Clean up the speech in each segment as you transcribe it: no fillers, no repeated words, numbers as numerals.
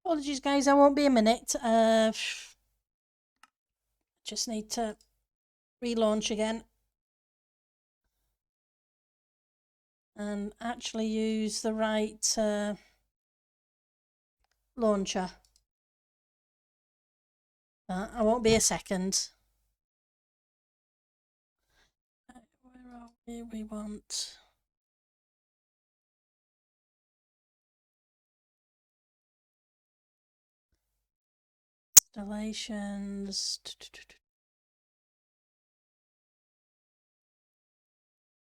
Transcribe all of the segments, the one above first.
Apologies, guys, I won't be a minute. Just need to relaunch again and actually use the right launcher. I won't be a second. Where are we? We want... installations.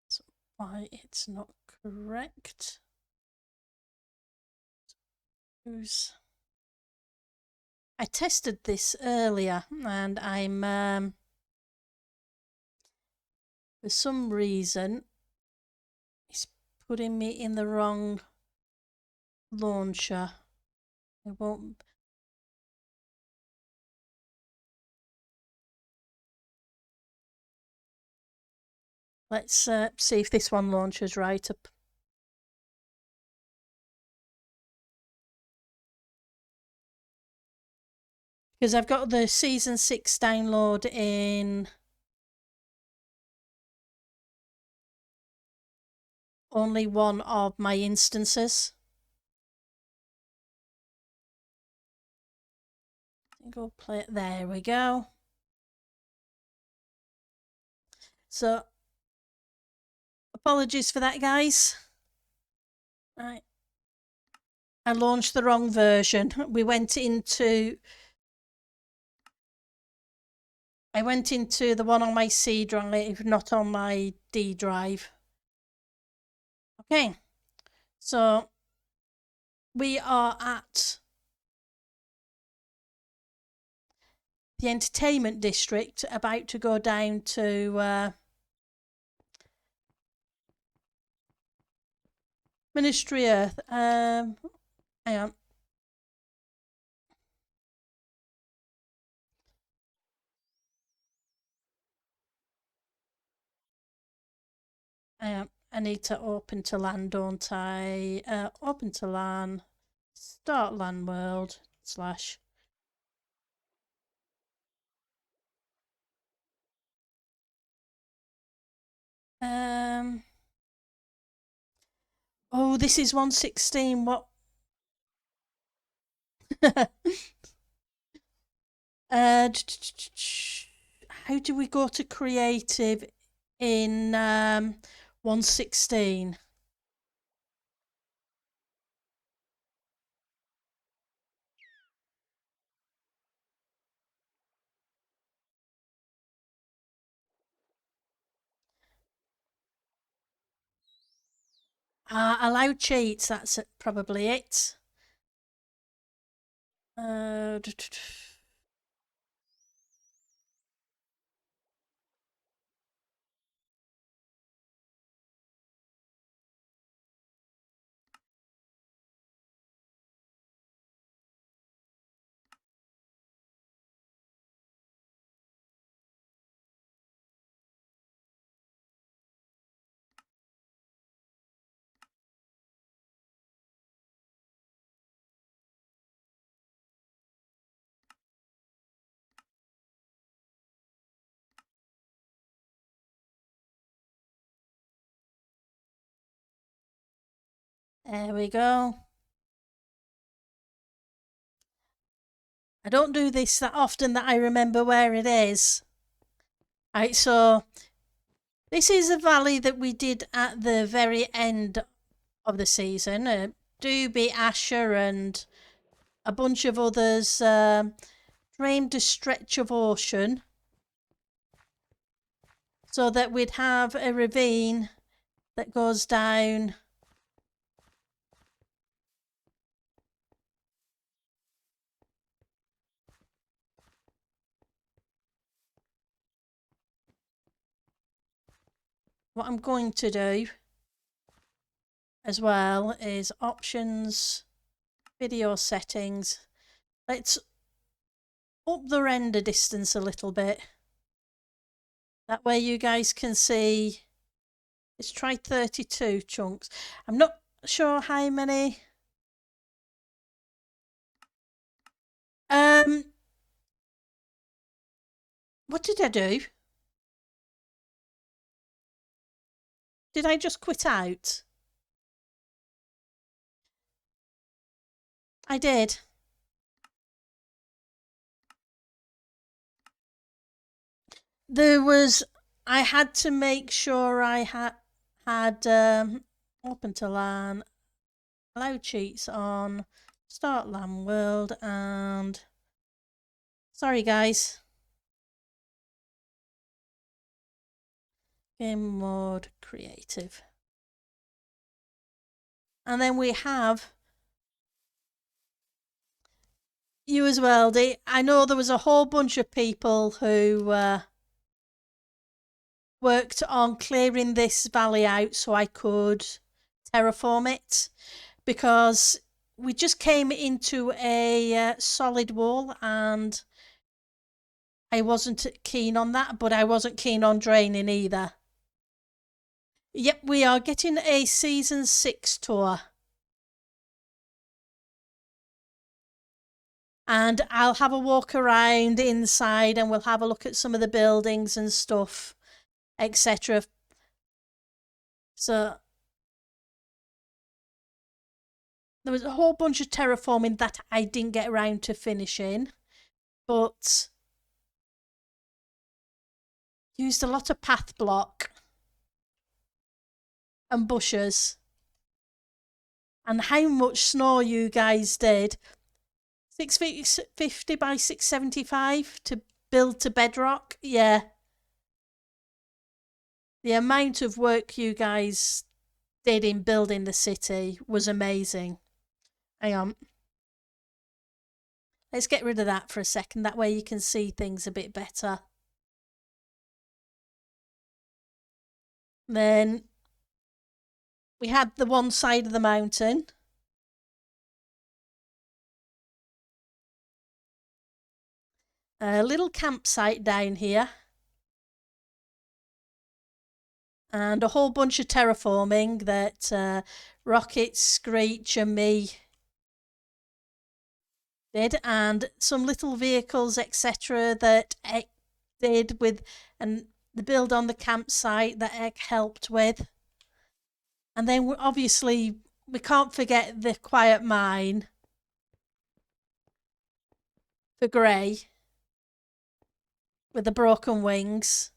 That's why it's not correct. I tested this earlier and I'm for some reason it's putting me in the wrong launcher. It won't. Let's see if this one launches right up. Because I've got the Season 6 download in only one of my instances. Go play it. There we go. So, apologies for that, guys. Right. I launched the wrong version. I went into the one on my C drive, not on my D drive. Okay, so we are at the entertainment district, about to go down to Ministry Earth. Hang on. I need to open to LAN, don't I? Open to LAN, start LAN world / oh, this is 116. What? How do we go to creative in 116? Allow cheats, that's probably it. There we go. I don't do this that often that I remember where it is. Right, so this is a valley that we did at the very end of the season. Doobie, Asher, and a bunch of others drained a stretch of ocean so that we'd have a ravine that goes down what I'm going to do as well is options, video settings. Let's up the render distance a little bit. That way you guys can see. Let's try 32 chunks. I'm not sure how many Um, what did I do? Did I just quit out? I did. There was, I had to make sure I had open to LAN, allow cheats on, start LAN world, and sorry guys, game mode creative. And then we have you as well, Dee. I know there was a whole bunch of people who worked on clearing this valley out so I could terraform it, because we just came into a solid wall and I wasn't keen on that, but I wasn't keen on draining either. Yep, we are getting a season 6 tour. And I'll have a walk around inside and we'll have a look at some of the buildings and stuff, etc. So there was a whole bunch of terraforming that I didn't get around to finishing, but used a lot of path block and bushes. And how much snow you guys did. 650 by 675 to build to bedrock. Yeah. The amount of work you guys did in building the city was amazing. Hang on. Let's get rid of that for a second. That way you can see things a bit better. Then we had the one side of the mountain. A little campsite down here. And a whole bunch of terraforming that Rocket, Screech and me did, and some little vehicles, etc. that Ek did with, and the build on the campsite that Ek helped with. And then obviously we can't forget the quiet mine for Grey with the broken wings.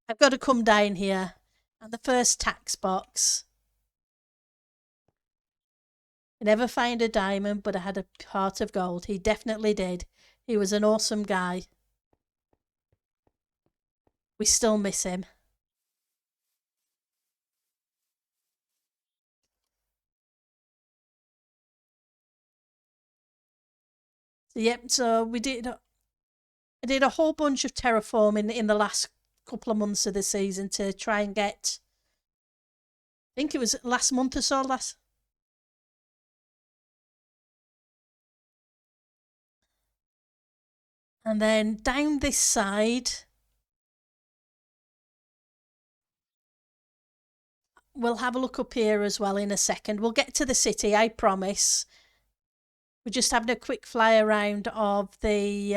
I've got to come down here. And the first tax box. I never found a diamond, but I had a heart of gold. He definitely did. He was an awesome guy. We still miss him. So, yep, so I did a whole bunch of terraforming in the last couple of months of the season to try and get, I think it was last month or so, and then down this side, we'll have a look up here as well in a second. We'll get to the city, I promise. We're just having a quick fly around of the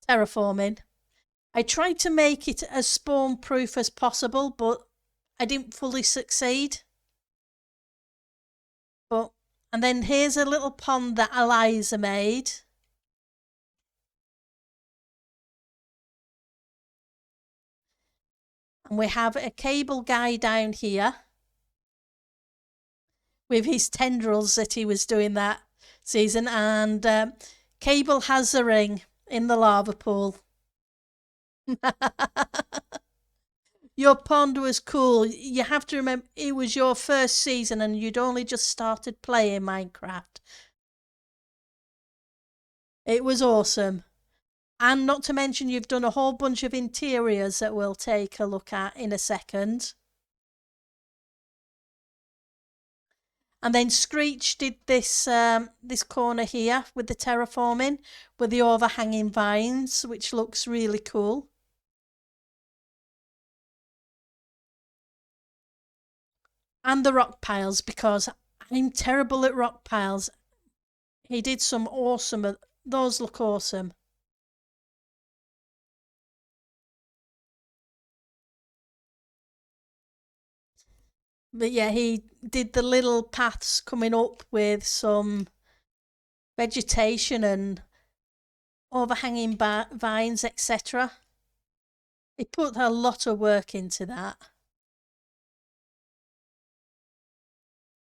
terraforming. I tried to make it as spawn proof as possible, but I didn't fully succeed. And then here's a little pond that Eliza made. And we have a cable guy down here with his tendrils that he was doing that season. And Cable has a ring in the lava pool. Your pond was cool. You have to remember it was your first season and you'd only just started playing Minecraft. It was awesome. And not to mention, you've done a whole bunch of interiors that we'll take a look at in a second. And then Screech did this this corner here with the terraforming with the overhanging vines, which looks really cool. And the rock piles, because I'm terrible at rock piles. He did some awesome. Those look awesome. But yeah, he did the little paths coming up with some vegetation and overhanging vines, etc. He put a lot of work into that.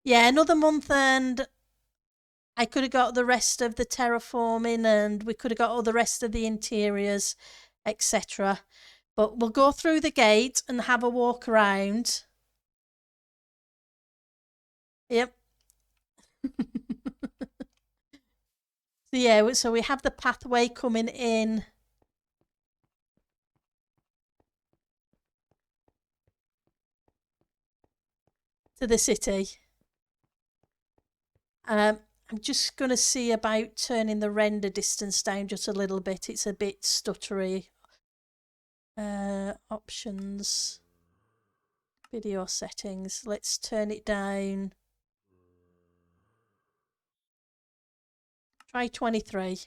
Yeah, another month and I could have got the rest of the terraforming and we could have got all the rest of the interiors, etc. But we'll go through the gate and have a walk around. Yep. So yeah, so we have the pathway coming in. To the city. I'm just going to see about turning the render distance down just a little bit. It's a bit stuttery. Options. Video settings. Let's turn it down. Try 23.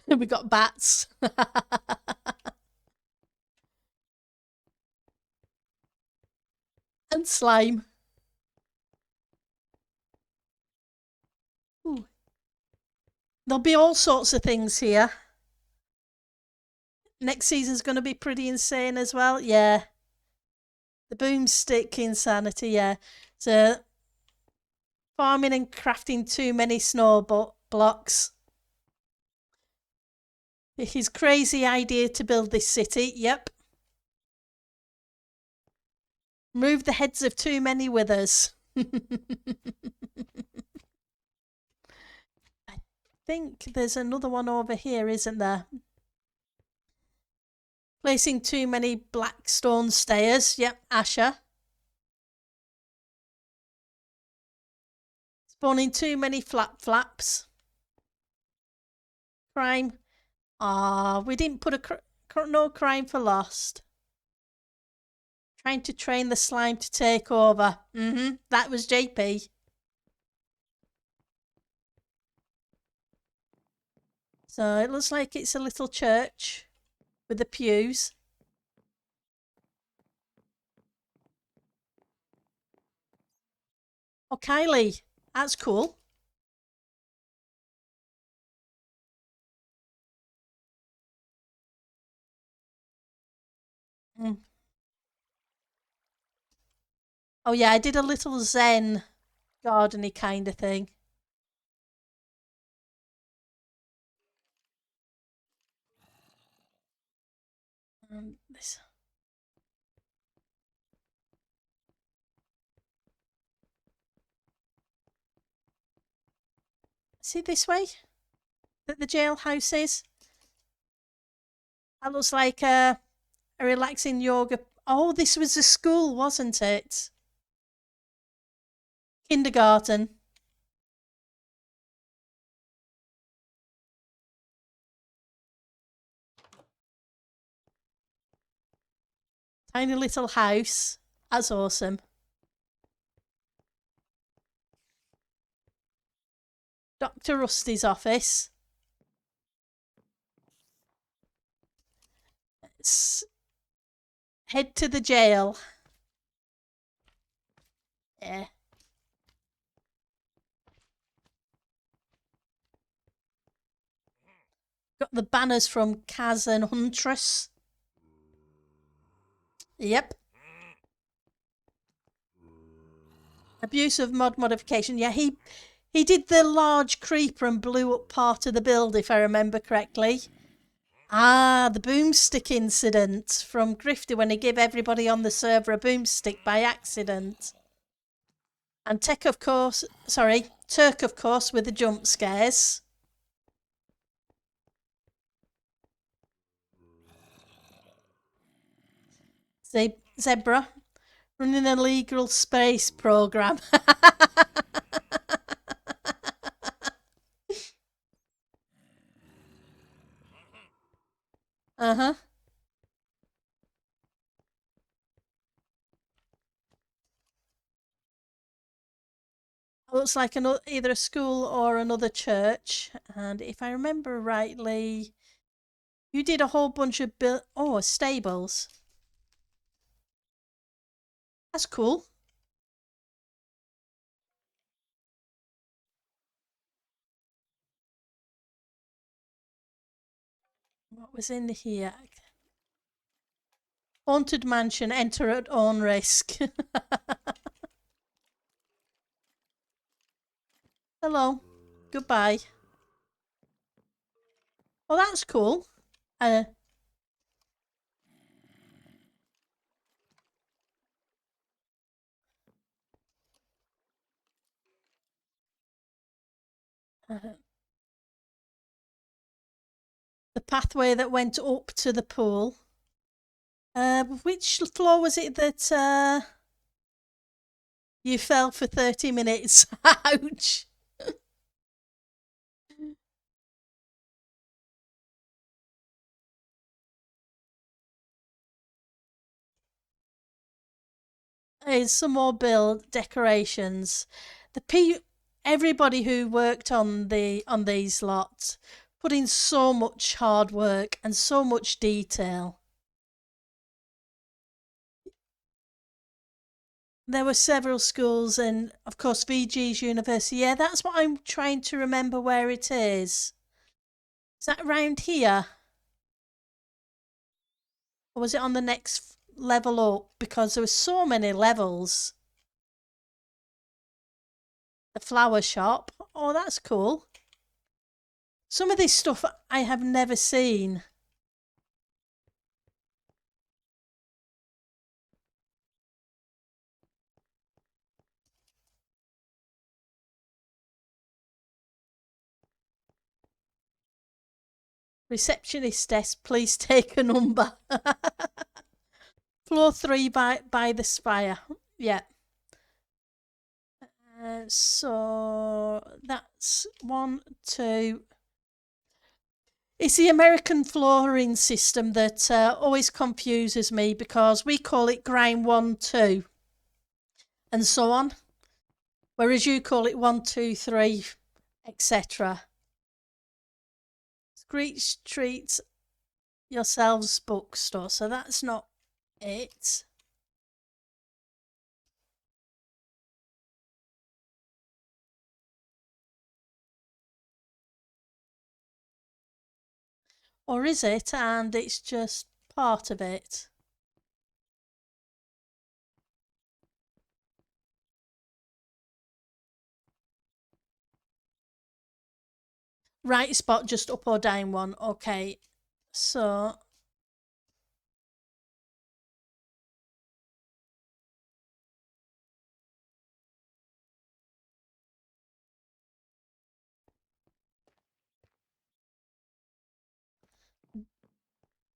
We got bats. And slime. Ooh. There'll be all sorts of things here. Next season's going to be pretty insane as well. Yeah. The boomstick insanity, yeah. So, farming and crafting too many snow blocks. His crazy idea to build this city, yep. Remove the heads of too many withers. I think there's another one over here, isn't there? Placing too many black stone stairs. Yep, Asher. Spawning too many flaps. Crime. We didn't put no crime for lost. Trying to train the slime to take over. That was JP. So it looks like it's a little church with the pews. Oh, Kylie, that's cool. Mm. Oh yeah, I did a little Zen gardeny kind of thing. This. See this way? That the jailhouse is? That looks like a relaxing yoga. Oh, this was a school, wasn't it? Kindergarten. Tiny little house. That's awesome. Dr. Rusty's office. Let's head to the jail. Yeah. Got the banners from Kaz and Huntress. Yep. Abuse of mod modification. Yeah, he did the large creeper and blew up part of the build, if I remember correctly. The boomstick incident from Grifter when he gave everybody on the server a boomstick by accident. And Turk, of course, with the jump scares. Zebra, running an illegal space program. Uh-huh. looks like either a school or another church. And if I remember rightly, you did a whole bunch of stables. That's cool. What was in here? Haunted mansion, enter at own risk. Hello. Goodbye. Oh, that's cool. Uh, uh, the pathway that went up to the pool. Which floor was it that you fell for 30 minutes? Ouch. Here's some more build decorations. Everybody who worked on these lots put in so much hard work and so much detail. There were several schools and of course VG's university. Yeah, that's what I'm trying to remember where it is. Is that around here? Or was it on the next level up? Because there were so many levels. The flower shop. Oh, that's cool. Some of this stuff I have never seen. Receptionist desk, please take a number. Floor 3 by the spire. Yeah. So that's 1, 2. It's the American flooring system that always confuses me because we call it grind 1, 2, and so on, whereas you call it 1, 2, 3, etc. Screech treats yourselves bookstore, so that's not it. Or is it? And it's just part of it. Right spot, just up or down one. Okay. So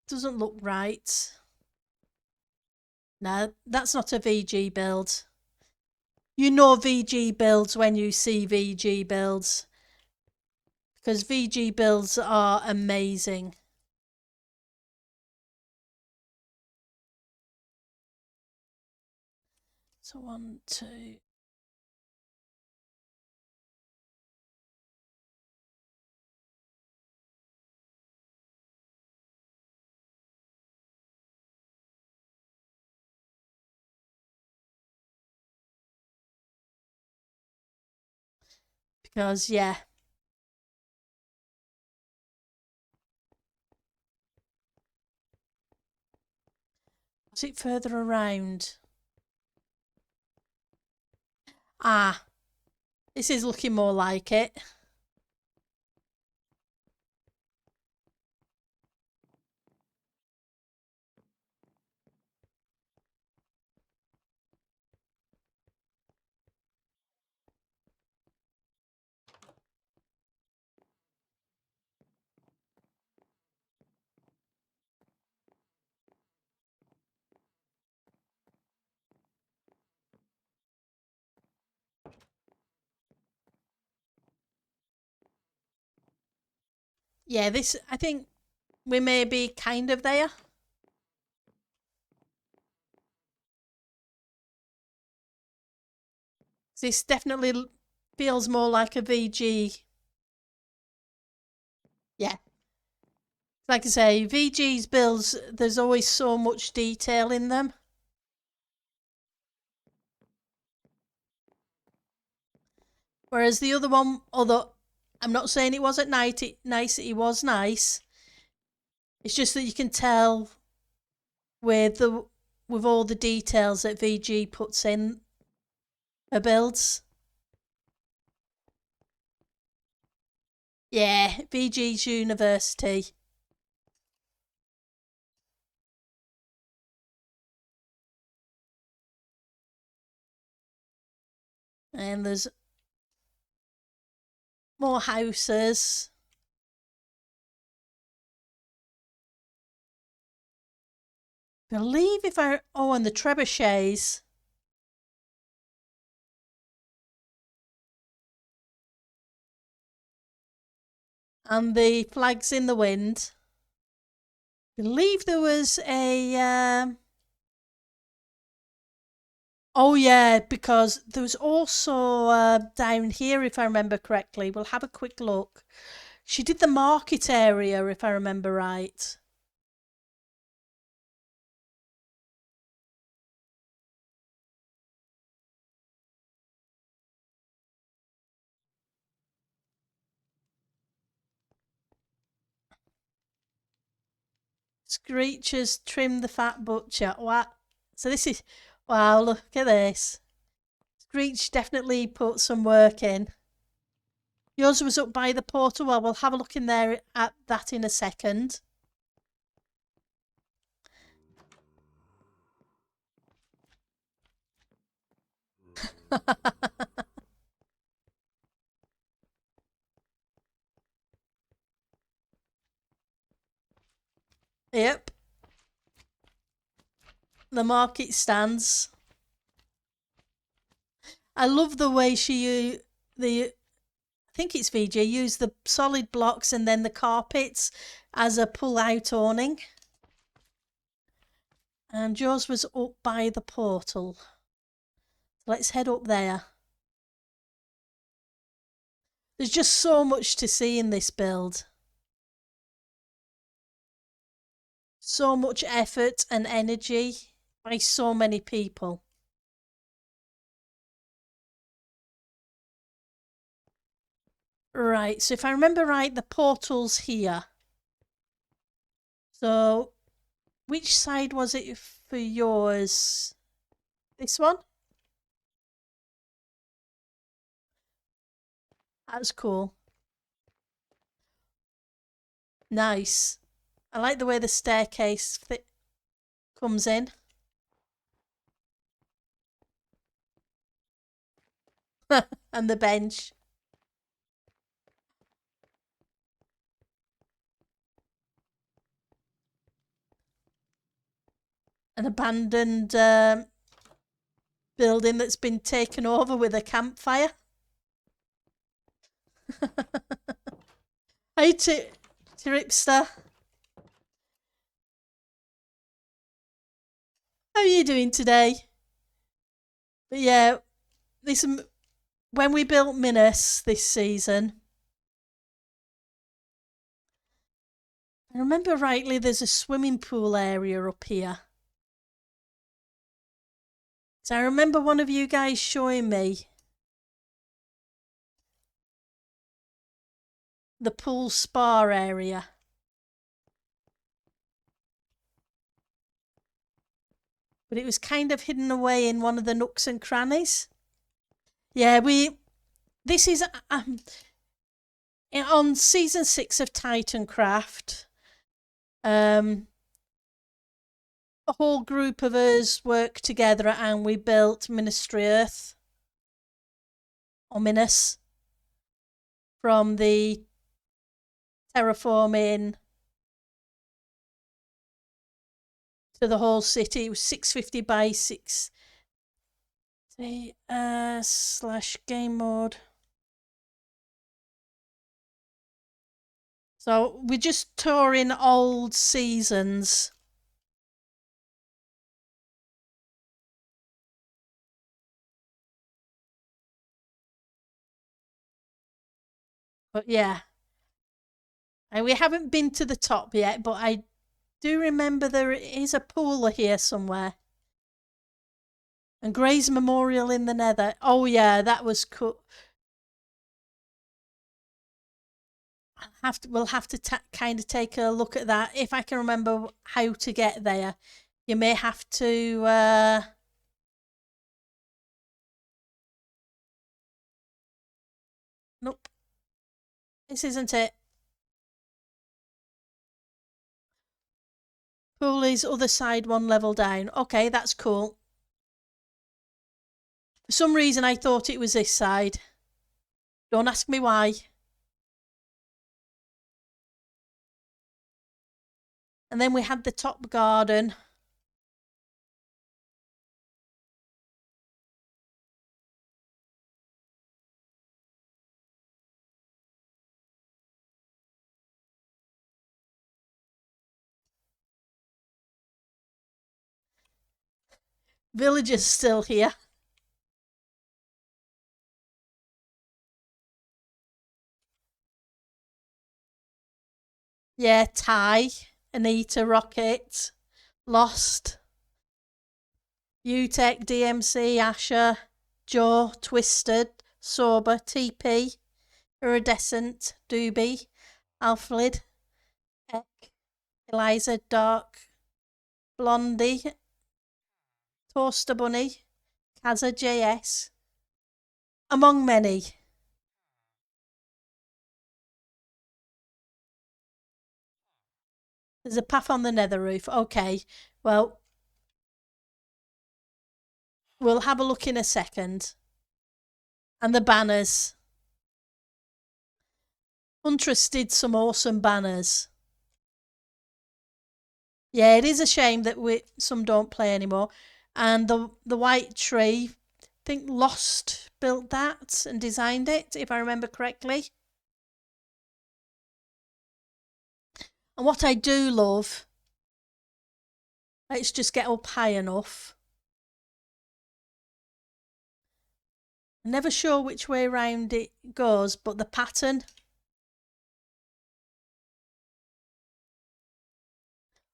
doesn't look right. No, that's not a VG build. You know VG builds when you see VG builds. Because VG builds are amazing. So 1, 2. Because, yeah. Was it further around? Ah, this is looking more like it. Yeah, this, I think we may be kind of there. This definitely feels more like a VG. Yeah. Like I say, VG's builds, there's always so much detail in them. Whereas the other one, although I'm not saying it wasn't nice, it was nice. It's just that you can tell with all the details that VG puts in her builds. Yeah, VG's university. And there's more houses. I believe and the trebuchets. And the flags in the wind. I believe there was a. Oh yeah, because there was also down here, if I remember correctly. We'll have a quick look. She did the market area, if I remember right. Screechers trim the fat butcher. What? So this is. Wow, look at this. Screech definitely put some work in. Yours was up by the portal. Well, we'll have a look in there at that in a second. Yep. The market stands. I love the way I think it's VJ, used the solid blocks and then the carpets as a pull-out awning. And yours was up by the portal. Let's head up there. There's just so much to see in this build. So much effort and energy by so many people. Right, so if I remember right, the portal's here. So, which side was it for yours? This one? That's cool. Nice. I like the way the staircase comes in. And the bench. An abandoned building that's been taken over with a campfire. Hey, Tripster. How are you doing today? But yeah, this when we built Minas this season, I remember rightly, there's a swimming pool area up here. So I remember one of you guys showing me the pool spa area. But it was kind of hidden away in one of the nooks and crannies. Yeah, this is on season 6 of Titancraft. A whole group of us worked together and we built Ministry Earth, or Minas, from the terraforming to the whole city. It was 650 by 6 slash game mode. So we're just touring old seasons. But yeah, and we haven't been to the top yet, but I do remember there is a pool here somewhere. And Gray's Memorial in the Nether. Oh yeah, that was cool. We'll have to kind of take a look at that if I can remember how to get there. You may have to. Nope, this isn't it. Pool is other side, one level down. Okay, that's cool. For some reason, I thought it was this side. Don't ask me why. And then we had the top garden. Villagers still here. Yeah, Ty, Anita, Rocket, Lost, UTech, DMC, Asher, Joe, Twisted, Sober, TP, Iridescent, Doobie, Alfred, Eck, Eliza, Dark, Blondie, Toaster Bunny, Kaza JS, among many. There's a path on the nether roof. Okay, well, we'll have a look in a second. And the banners. Huntress did some awesome banners. Yeah, it is a shame that some don't play anymore. And the white tree, I think Lost built that and designed it, if I remember correctly. And what I do love, let's just get up high enough. I'm never sure which way around it goes, but the pattern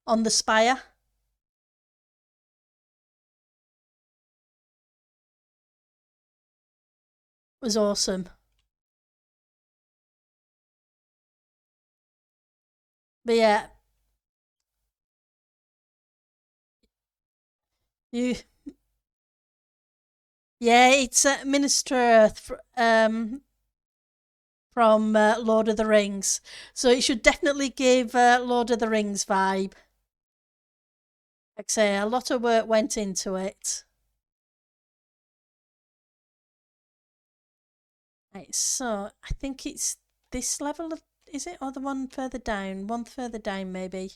on the spire was awesome. But yeah, yeah, it's Minister from Lord of the Rings, so it should definitely give Lord of the Rings vibe. Like I say, a lot of work went into it. Right, so I think it's this level of, is it, or the one further down? One further down, maybe.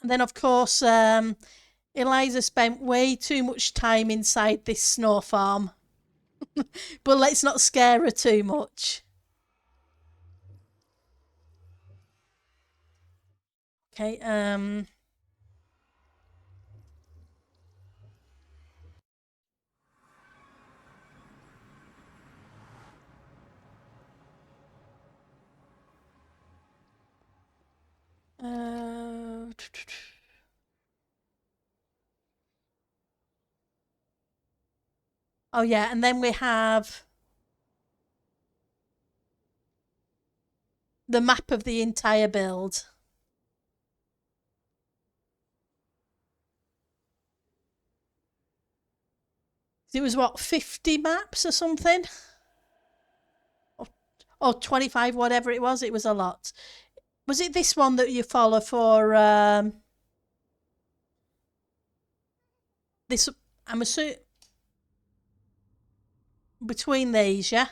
And then, of course, Eliza spent way too much time inside this snow farm. But let's not scare her too much. Okay, uh, oh yeah, and then we have the map of the entire build. It was what, 50 maps or something? Or 25, whatever it was a lot. Was it this one that you follow for this? I'm assuming between these, yeah.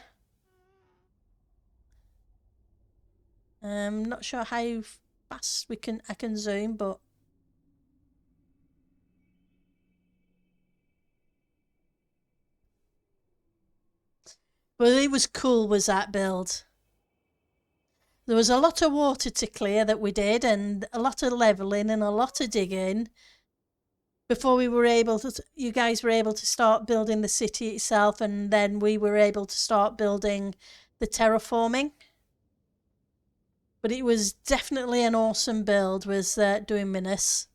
Not sure how fast I can zoom, but it was cool, was that build. There was a lot of water to clear that we did, and a lot of leveling and a lot of digging. before we were able to, you guys were able to start building the city itself, and then we were able to start building the terraforming. But it was definitely an awesome build, was doing Minas.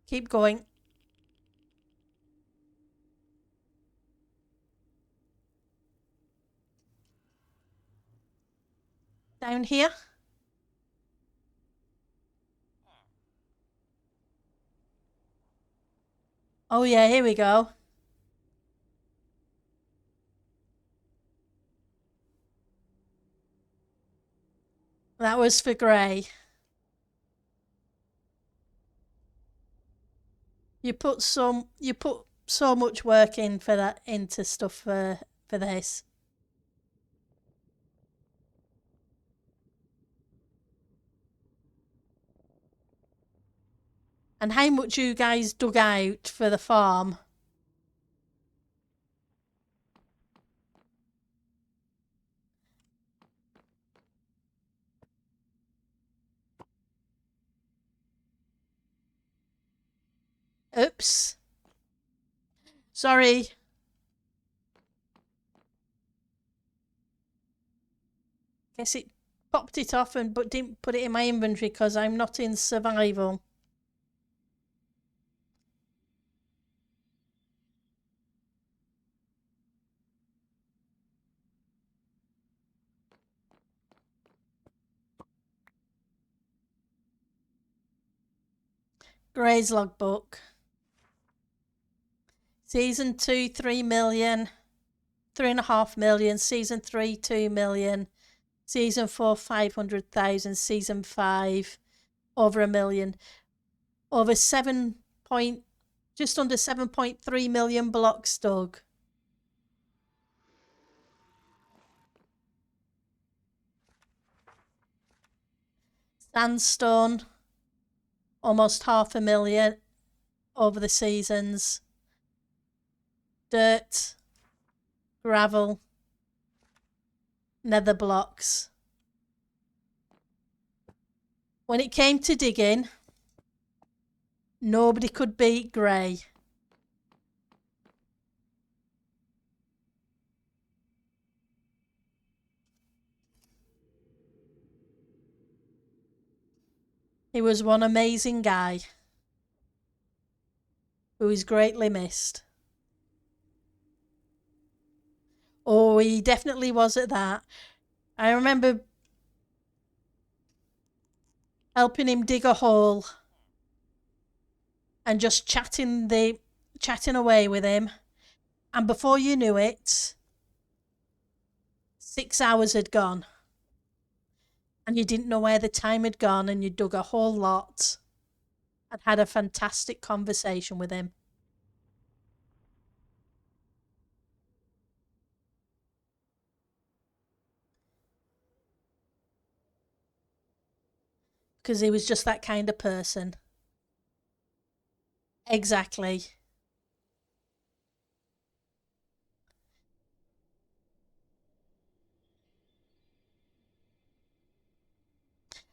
Keep going. Down here. Oh yeah, here we go. That was for Grey. You put so much work in for that into stuff for this. And how much you guys dug out for the farm. Oops. Sorry. Guess it popped it off and but didn't put it in my inventory because I'm not in survival. Grey's logbook. Season 2, 3 million. 3.5 million. Season 3, 2 million. Season 4, 500,000. Season 5, over 1 million. Over 7 point, just under 7.3 million blocks dug. Sandstone, almost 500,000 over the seasons. Dirt, gravel, nether blocks. When it came to digging, nobody could beat Grey. He was one amazing guy who is greatly missed. Oh, he definitely was at that. I remember helping him dig a hole and just chatting away with him. And before you knew it, 6 hours had gone. And you didn't know where the time had gone, and you dug a whole lot and had a fantastic conversation with him. Because he was just that kind of person. Exactly.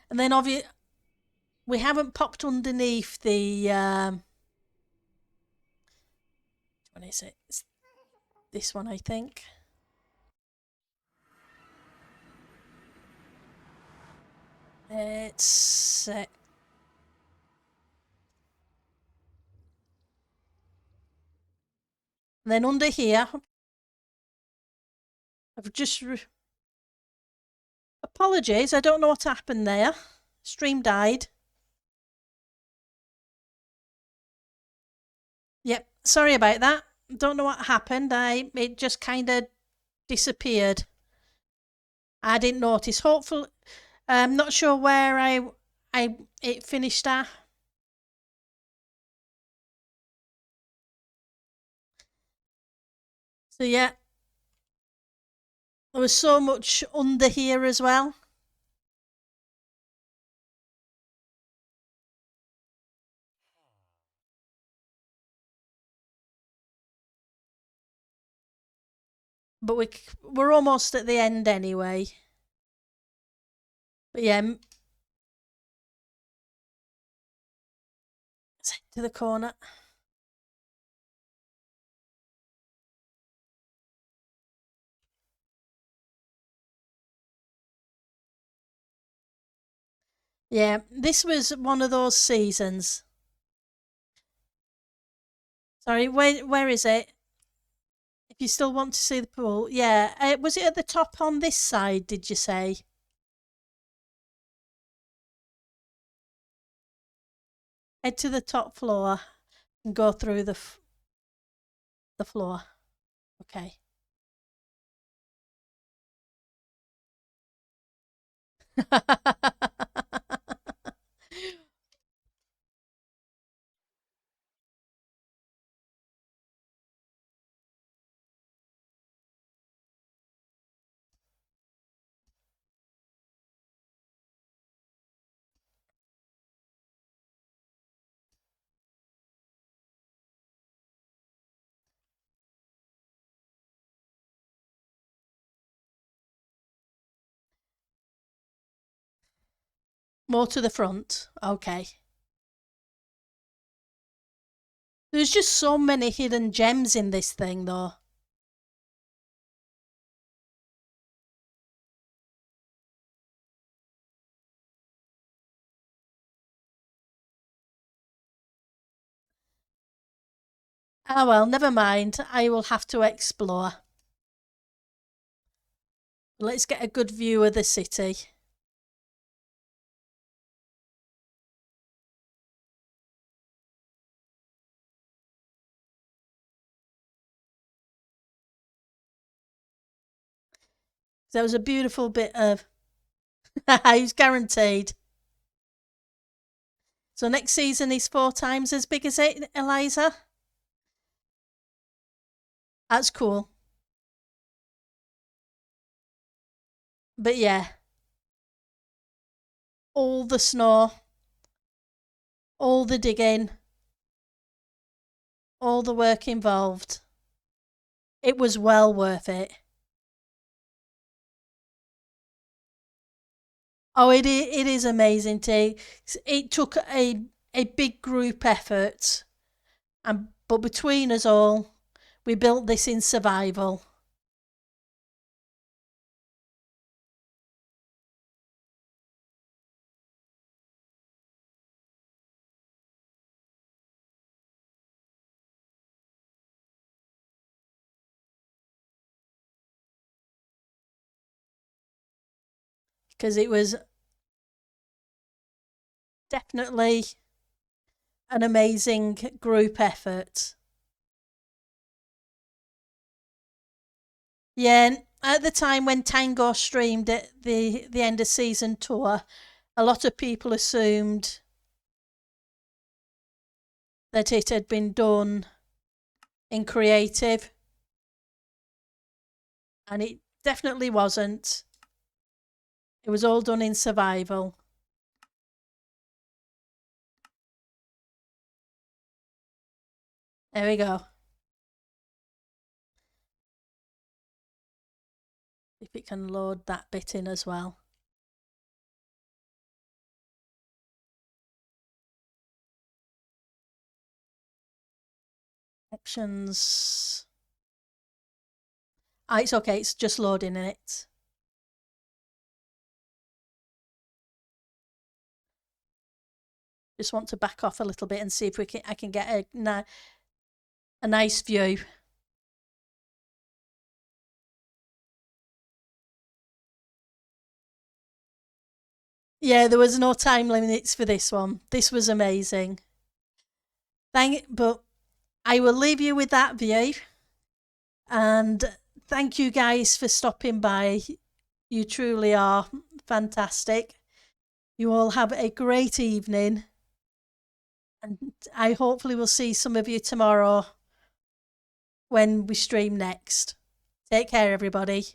And then obviously, we haven't popped underneath the. What is it? It's this one, I think. It's. Then under here, I've just. Apologies, I don't know what happened there. Stream died. Yep, sorry about that. Don't know what happened. It just kind of disappeared. I didn't notice. Hopefully, I'm not sure where it finished at. So yeah, there was so much under here as well. but we're almost at the end anyway. But yeah, let's head to the corner. Yeah, this was one of those seasons. Sorry, where is it? If you still want to see the pool, yeah. Was it at the top on this side? Did you say? Head to the top floor and go through the floor. Okay. More to the front. Okay. There's just so many hidden gems in this thing, though. Ah, well, never mind. I will have to explore. Let's get a good view of the city. There was a beautiful bit of. He's guaranteed. So next season is 4 times as big as it, Eliza? That's cool. But yeah, all the snow, all the digging, all the work involved. It was well worth it. Oh, it is amazing too. It took a big group effort, but between us all, we built this in survival. Because it was definitely an amazing group effort. Yeah, at the time when Tango streamed at the end of season tour, a lot of people assumed that it had been done in creative, and it definitely wasn't. It was all done in survival. There we go. If it can load that bit in as well. Options. Ah, it's okay, it's just loading in it. Just want to back off a little bit and see if I can get a nice view. Yeah, there was no time limits for this one. This was amazing. But I will leave you with that view. And thank you guys for stopping by. You truly are fantastic. You all have a great evening. And I hopefully will see some of you tomorrow when we stream next. Take care, everybody.